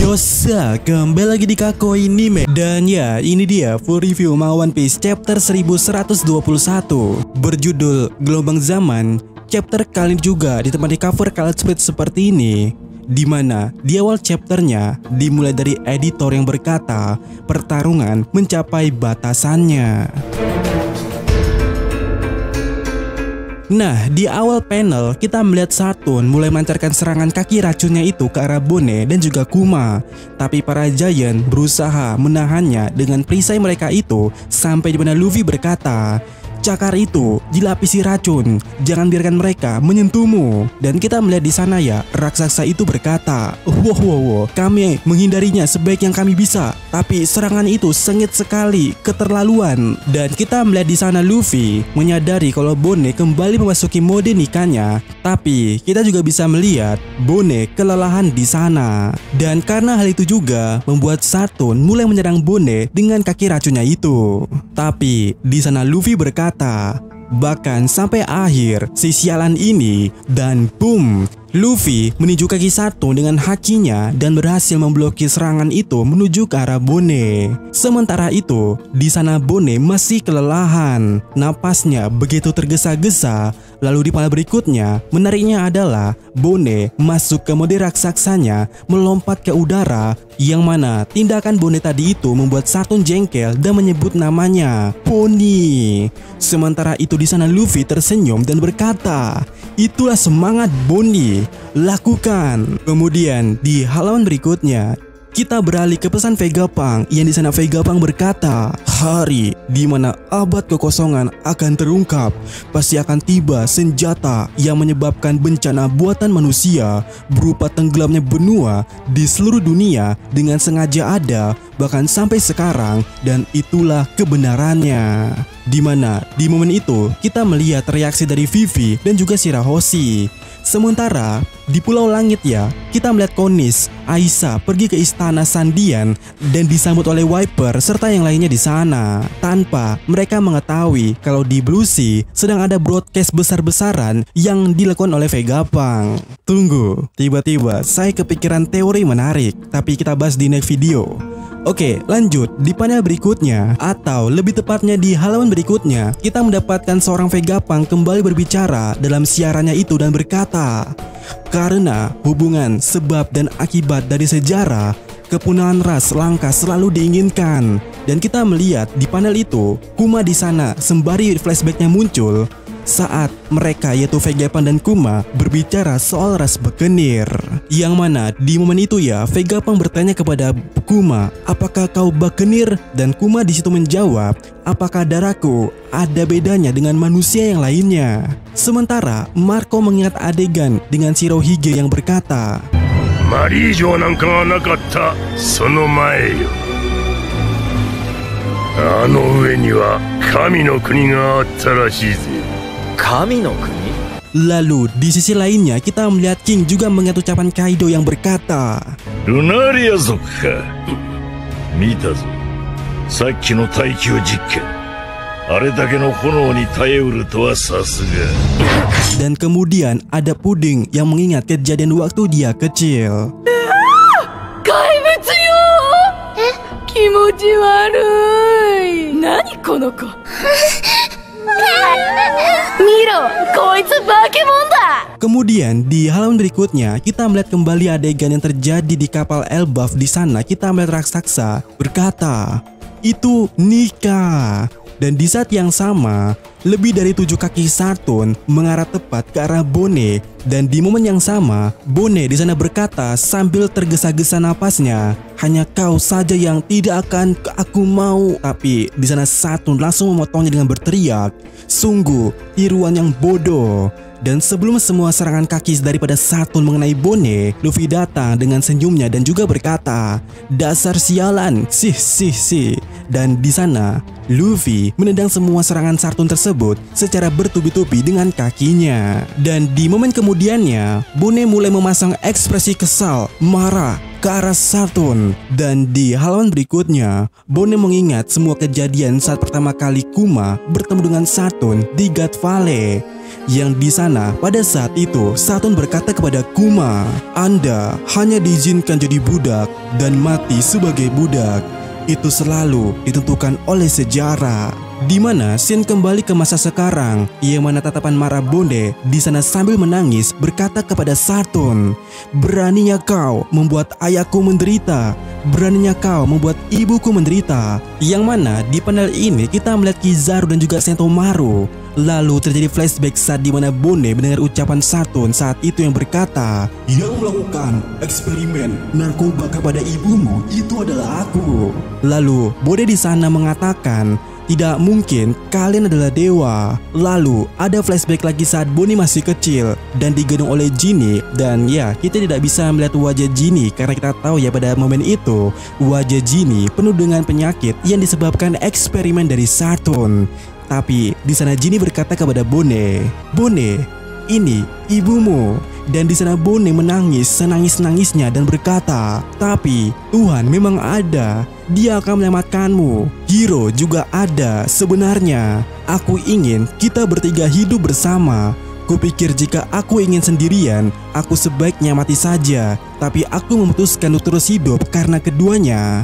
Yosa, kembali lagi di Kakoi Anime. Dan ya, ini dia full review manga One Piece chapter 1121 berjudul Gelombang Zaman. Chapter kali ini juga ditemani cover colored spread seperti ini, dimana di awal chapternya dimulai dari editor yang berkata pertarungan mencapai batasannya. Nah, di awal panel kita melihat Saturn mulai melancarkan serangan kaki racunnya itu ke arah Bone dan juga Kuma. Tapi para Giant berusaha menahannya dengan perisai mereka itu sampai di mana Luffy berkata, "Cakar itu dilapisi racun, jangan biarkan mereka menyentuhmu." Dan kita melihat di sana ya, raksasa itu berkata, wow, kami menghindarinya sebaik yang kami bisa, tapi serangan itu sengit sekali, keterlaluan." Dan kita melihat di sana Luffy menyadari kalau Bone kembali memasuki mode nikahnya, tapi kita juga bisa melihat Bone kelelahan di sana. Dan karena hal itu juga membuat Saturn mulai menyerang Bone dengan kaki racunnya itu. Tapi di sana Luffy berkata, bahkan sampai akhir si sialan ini, dan boom, Luffy meninju kaki Saturn dengan hakinya dan berhasil memblokir serangan itu menuju ke arah Bone. Sementara itu, di sana Bone masih kelelahan, napasnya begitu tergesa-gesa. Lalu di panel berikutnya, menariknya adalah Bone masuk ke mode raksasanya melompat ke udara, yang mana tindakan Bone tadi itu membuat Saturn jengkel dan menyebut namanya Pony. Sementara itu di sana Luffy tersenyum dan berkata, "Itulah semangat Bony, lakukan." Kemudian di halaman berikutnya kita beralih ke pesan Vegapunk, yang di sana Vegapunk berkata, "Hari di mana abad kekosongan akan terungkap, pasti akan tiba senjata yang menyebabkan bencana buatan manusia berupa tenggelamnya benua di seluruh dunia dengan sengaja ada, bahkan sampai sekarang, dan itulah kebenarannya." Dimana di momen itu kita melihat reaksi dari Vivi dan juga Shirahoshi. Sementara di Pulau Langit ya, kita melihat Konis, Aisyah pergi ke istana Sandian dan disambut oleh Wiper serta yang lainnya di sana, tanpa mereka mengetahui kalau di Blue Sea sedang ada broadcast besar-besaran yang dilakukan oleh Vegapunk. Tunggu, tiba-tiba saya kepikiran teori menarik, tapi kita bahas di next video. Oke, lanjut di panel berikutnya, atau lebih tepatnya di halaman berikutnya, kita mendapatkan seorang Vegapunk kembali berbicara dalam siarannya itu dan berkata, "Karena hubungan sebab dan akibat dari sejarah, kepunahan ras langka selalu diinginkan." Dan kita melihat di panel itu, Kuma di sana sembari flashbacknya muncul saat mereka yaitu Vegapunk dan Kuma berbicara soal ras Buccaneer, yang mana di momen itu ya Vegapunk bertanya kepada Kuma, "Apakah kau Buccaneer?" Dan Kuma di situ menjawab, "Apakah darahku ada bedanya dengan manusia yang lainnya?" Sementara Marco mengingat adegan dengan Shirohige yang berkata, "Marijo nanka ga nakatta sono mae yo. Ano ue ni wa kami no kuni ga atta rashii ze." Kami no Kuni? Lalu di sisi lainnya kita melihat King juga mengingat ucapan Kaido yang berkata, "Lunaria zoku ka? Mita zo. Sakki no taikyo jikken. Are dake no honou ni taeuru to wa sasuga." Dan kemudian ada Puding yang mengingat kejadian waktu dia kecil. Gaibutsu yo! Kimochi warui. Nani kono ko? Miro, koitsu Bakemon da! Kemudian di halaman berikutnya kita melihat kembali adegan yang terjadi di kapal Elbaf. Di sana kita melihat raksasa berkata, "Itu nikah." Dan di saat yang sama, lebih dari 7 kaki Saturn mengarah tepat ke arah Bone. Dan di momen yang sama, Bone di sana berkata sambil tergesa-gesa napasnya, "Hanya kau saja yang tidak akan aku mau." Tapi di sana Saturn langsung memotongnya dengan berteriak, "Sungguh tiruan yang bodoh." Dan sebelum semua serangan kaki daripada Saturn mengenai Bone, Luffy datang dengan senyumnya dan juga berkata, "Dasar sialan, sih." Dan di sana Luffy menendang semua serangan Saturn tersebut secara bertubi-tubi dengan kakinya. Dan di momen kemudiannya, Bone mulai memasang ekspresi kesal, marah, ke arah Saturn. Dan di halaman berikutnya, Bone mengingat semua kejadian saat pertama kali Kuma bertemu dengan Saturn di God Valley. Yang di sana pada saat itu Saturn berkata kepada Kuma, "Anda hanya diizinkan jadi budak dan mati sebagai budak. Itu selalu ditentukan oleh sejarah." Di mana Shin kembali ke masa sekarang, yang mana tatapan marah Bone di sana sambil menangis berkata kepada Saturn, "Beraninya kau membuat ayahku menderita, beraninya kau membuat ibuku menderita." Yang mana di panel ini kita melihat Kizaru dan juga Sentomaru. Lalu terjadi flashback saat dimana Bone mendengar ucapan Saturn saat itu yang berkata, "Yang melakukan eksperimen narkoba kepada ibumu itu adalah aku." Lalu Bone di sana mengatakan, "Tidak mungkin, kalian adalah dewa." Lalu ada flashback lagi saat Bone masih kecil dan digendong oleh Genie. Dan ya, kita tidak bisa melihat wajah Genie karena kita tahu ya pada momen itu wajah Genie penuh dengan penyakit yang disebabkan eksperimen dari Saturn. Tapi di sana Genie berkata kepada Bone, "Bone, ini ibumu." Dan di sana Bone menangis senangis-nangisnya dan berkata, "Tapi Tuhan memang ada. Dia akan menyelamatkanmu. Hiro juga ada sebenarnya. Aku ingin kita bertiga hidup bersama. Kupikir jika aku ingin sendirian, aku sebaiknya mati saja. Tapi aku memutuskan untuk terus hidup karena keduanya."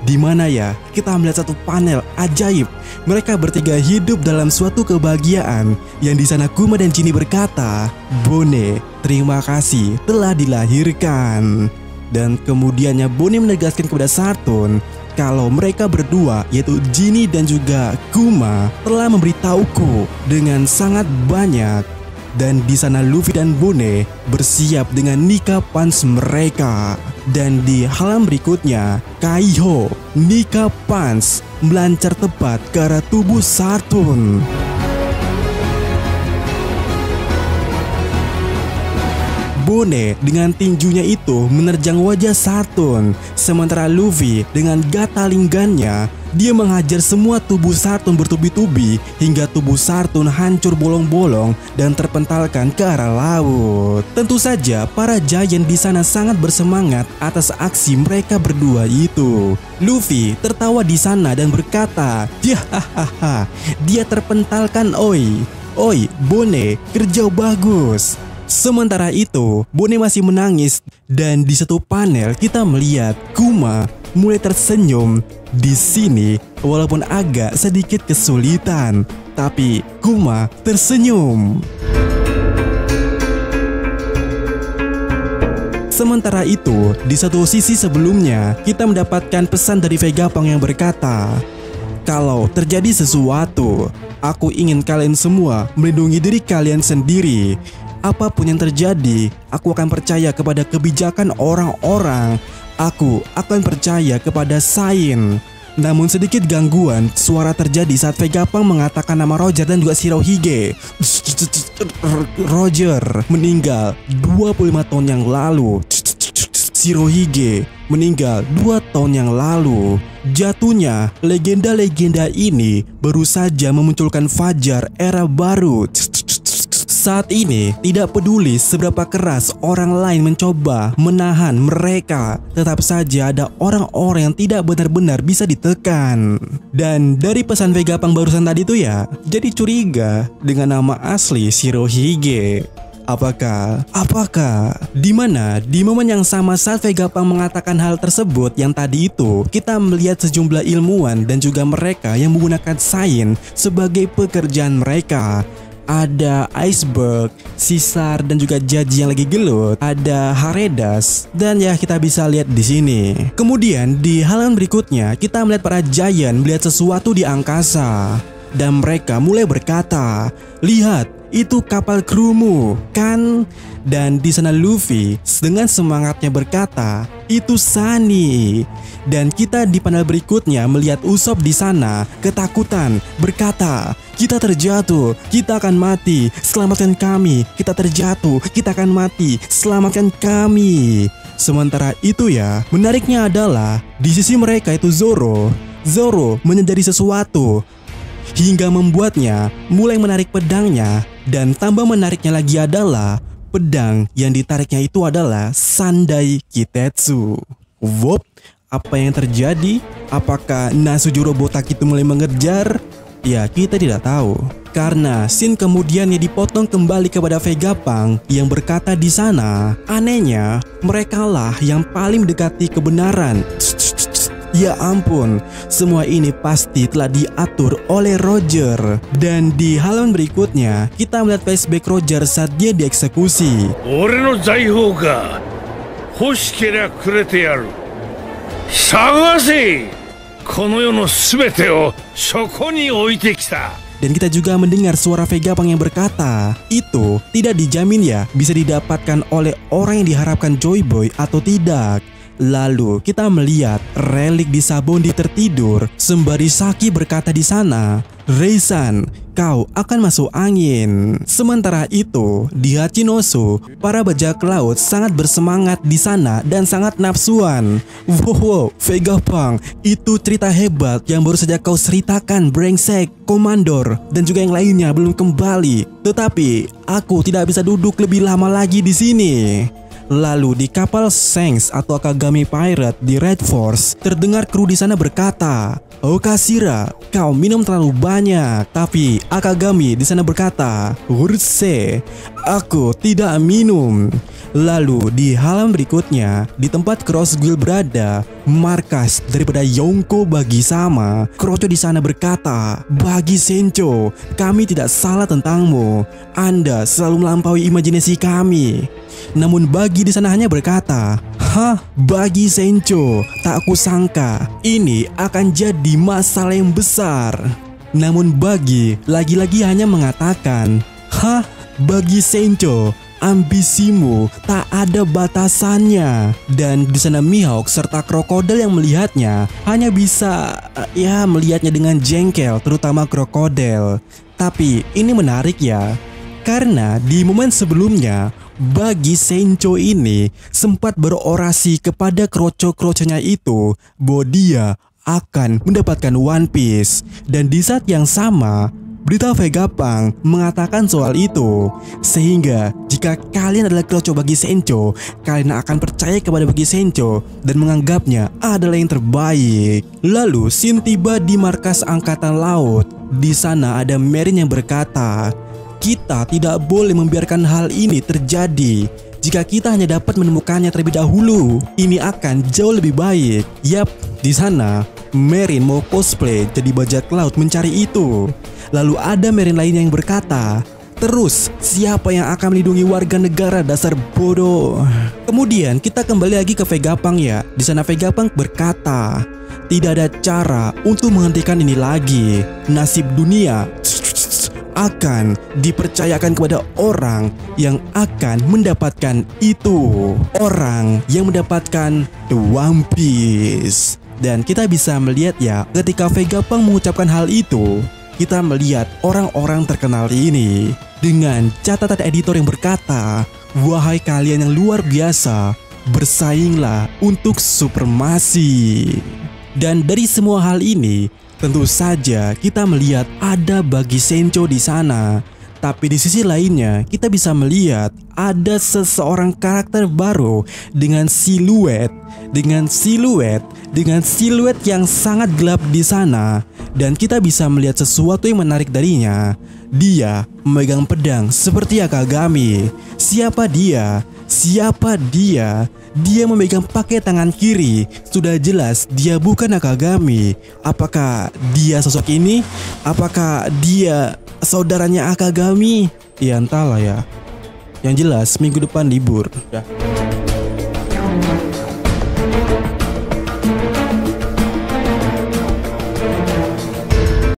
Di mana ya kita melihat satu panel ajaib. Mereka bertiga hidup dalam suatu kebahagiaan. Yang di sana Kuma dan Genie berkata, "Bone, terima kasih telah dilahirkan." Dan kemudiannya Bone menegaskan kepada Saturn kalau mereka berdua, yaitu Genie dan juga Kuma, telah memberitahuku dengan sangat banyak. Dan di sana Luffy dan Bone bersiap dengan Nika Punch mereka. Dan di halaman berikutnya, Kaiho Nika Punch melancar tepat ke arah tubuh Saturn. Bone dengan tinjunya itu menerjang wajah Saturn, sementara Luffy dengan gatalingannya dia menghajar semua tubuh Saturn bertubi-tubi hingga tubuh Saturn hancur bolong-bolong dan terpentalkan ke arah laut. Tentu saja para giant di sana sangat bersemangat atas aksi mereka berdua itu. Luffy tertawa di sana dan berkata, "Hahaha, dia terpentalkan oi. Oi, Bone, kerja bagus." Sementara itu, Bone masih menangis dan di satu panel kita melihat Kuma mulai tersenyum. Di sini walaupun agak sedikit kesulitan, tapi Kuma tersenyum. Sementara itu, di satu sisi sebelumnya kita mendapatkan pesan dari Vegapunk yang berkata, "Kalau terjadi sesuatu, aku ingin kalian semua melindungi diri kalian sendiri. Apapun yang terjadi, aku akan percaya kepada kebijakan orang-orang. Aku akan percaya kepada Sain." Namun sedikit gangguan suara terjadi saat Vegapunk mengatakan nama Roger dan juga Shirohige. Roger meninggal 25 tahun yang lalu. Shirohige meninggal 2 tahun yang lalu. Jatuhnya legenda-legenda ini baru saja memunculkan fajar era baru. Saat ini tidak peduli seberapa keras orang lain mencoba menahan mereka, tetap saja ada orang-orang yang tidak benar-benar bisa ditekan. Dan dari pesan Vegapunk barusan tadi tuh ya, jadi curiga dengan nama asli Shirohige. Apakah di mana di momen yang sama saat Vegapunk mengatakan hal tersebut yang tadi itu, kita melihat sejumlah ilmuwan dan juga mereka yang menggunakan Sain sebagai pekerjaan mereka. Ada Iceberg, Caesar dan juga Jaji yang lagi gelut, ada Haredas, dan ya kita bisa lihat di sini. Kemudian di halaman berikutnya kita melihat para giant melihat sesuatu di angkasa dan mereka mulai berkata, "Lihat, itu kapal krumu, kan?" Dan di sana Luffy dengan semangatnya berkata, "Itu Sunny." Dan kita di panel berikutnya melihat Usopp di sana ketakutan berkata, "Kita terjatuh, kita akan mati, selamatkan kami. Kita terjatuh, kita akan mati, selamatkan kami." Sementara itu ya, menariknya adalah di sisi mereka itu Zoro menyadari sesuatu hingga membuatnya mulai menarik pedangnya. Dan tambah menariknya lagi adalah Pedang yang ditariknya itu adalah Sandai Kitetsu. Wop, apa yang terjadi? Apakah Nasujuro botak itu mulai mengejar? Ya, kita tidak tahu. Karena scene kemudiannya dipotong kembali kepada Vegapunk yang berkata di sana, anehnya merekalah yang paling mendekati kebenaran. Ya ampun, semua ini pasti telah diatur oleh Roger. Dan di halaman berikutnya, kita melihat flashback Roger saat dia dieksekusi. Ore no zaihou ga hoshikeria kurete yaru. Sagase! Kono yo no subete o shoko ni oite kita. Dan kita juga mendengar suara Vegapunk yang berkata, itu tidak dijamin ya bisa didapatkan oleh orang yang diharapkan Joy Boy atau tidak. Lalu kita melihat relik di Sabondi tertidur sembari Saki berkata di sana, Reisan, kau akan masuk angin. Sementara itu di Hachinosu, para bajak laut sangat bersemangat di sana dan sangat nafsuan. Wow, Vegapunk, itu cerita hebat yang baru saja kau ceritakan, brengsek, komandor, dan juga yang lainnya belum kembali. Tetapi aku tidak bisa duduk lebih lama lagi di sini. Lalu di kapal Shanks atau Akagami Pirate di Red Force, terdengar kru di sana berkata, "Oh Kashira, kau minum terlalu banyak." Tapi Akagami di sana berkata, "Urse, aku tidak minum." Lalu di halaman berikutnya, di tempat Crossguild berada, markas daripada Yonko Bagi Sama, Kroco di sana berkata, "Bagi Sencho, kami tidak salah tentangmu. Anda selalu melampaui imajinasi kami." Namun Bagi di sana hanya berkata, "Hah, Bagi Sencho, tak kusangka ini akan jadi masalah yang besar." Namun Bagi lagi-lagi hanya mengatakan, "Hah, Bagi Sencho, ambisimu tak ada batasannya." Dan di sana Mihawk serta krokodil yang melihatnya hanya bisa melihatnya dengan jengkel, terutama krokodil. Tapi ini menarik ya, karena di momen sebelumnya Bagi Sencho ini sempat berorasi kepada kroco-kroconya itu bahwa dia akan mendapatkan One Piece. Dan di saat yang sama, berita Vegapunk mengatakan soal itu. Sehingga jika kalian adalah kroco Bagi Sencho, kalian akan percaya kepada Bagi Sencho dan menganggapnya adalah yang terbaik. Lalu scene tiba di markas angkatan laut. Di sana ada Marine yang berkata, "Kita tidak boleh membiarkan hal ini terjadi. Jika kita hanya dapat menemukannya terlebih dahulu, ini akan jauh lebih baik." Yap, di sana Marine mau cosplay jadi bajak laut mencari itu. Lalu ada Marine lainnya yang berkata, "Terus siapa yang akan melindungi warga negara, dasar bodoh?" Kemudian kita kembali lagi ke Vegapunk ya. Di sana Vegapunk berkata, "Tidak ada cara untuk menghentikan ini lagi. Nasib dunia akan dipercayakan kepada orang yang akan mendapatkan itu. Orang yang mendapatkan The One Piece." Dan kita bisa melihat ya, ketika Vegapunk mengucapkan hal itu, kita melihat orang-orang terkenal ini dengan catatan editor yang berkata, "Wahai kalian yang luar biasa, bersainglah untuk supremasi." Dan dari semua hal ini, tentu saja kita melihat ada Bagi Sencho di sana. Tapi di sisi lainnya, kita bisa melihat ada seseorang karakter baru dengan siluet yang sangat gelap di sana. Dan kita bisa melihat sesuatu yang menarik darinya. Dia memegang pedang seperti Akagami. Siapa dia? Dia memegang pakai tangan kiri. Sudah jelas dia bukan Akagami. Apakah dia sosok ini? Apakah dia saudaranya Akagami? Ya entahlah ya. Yang jelas minggu depan libur. Ya.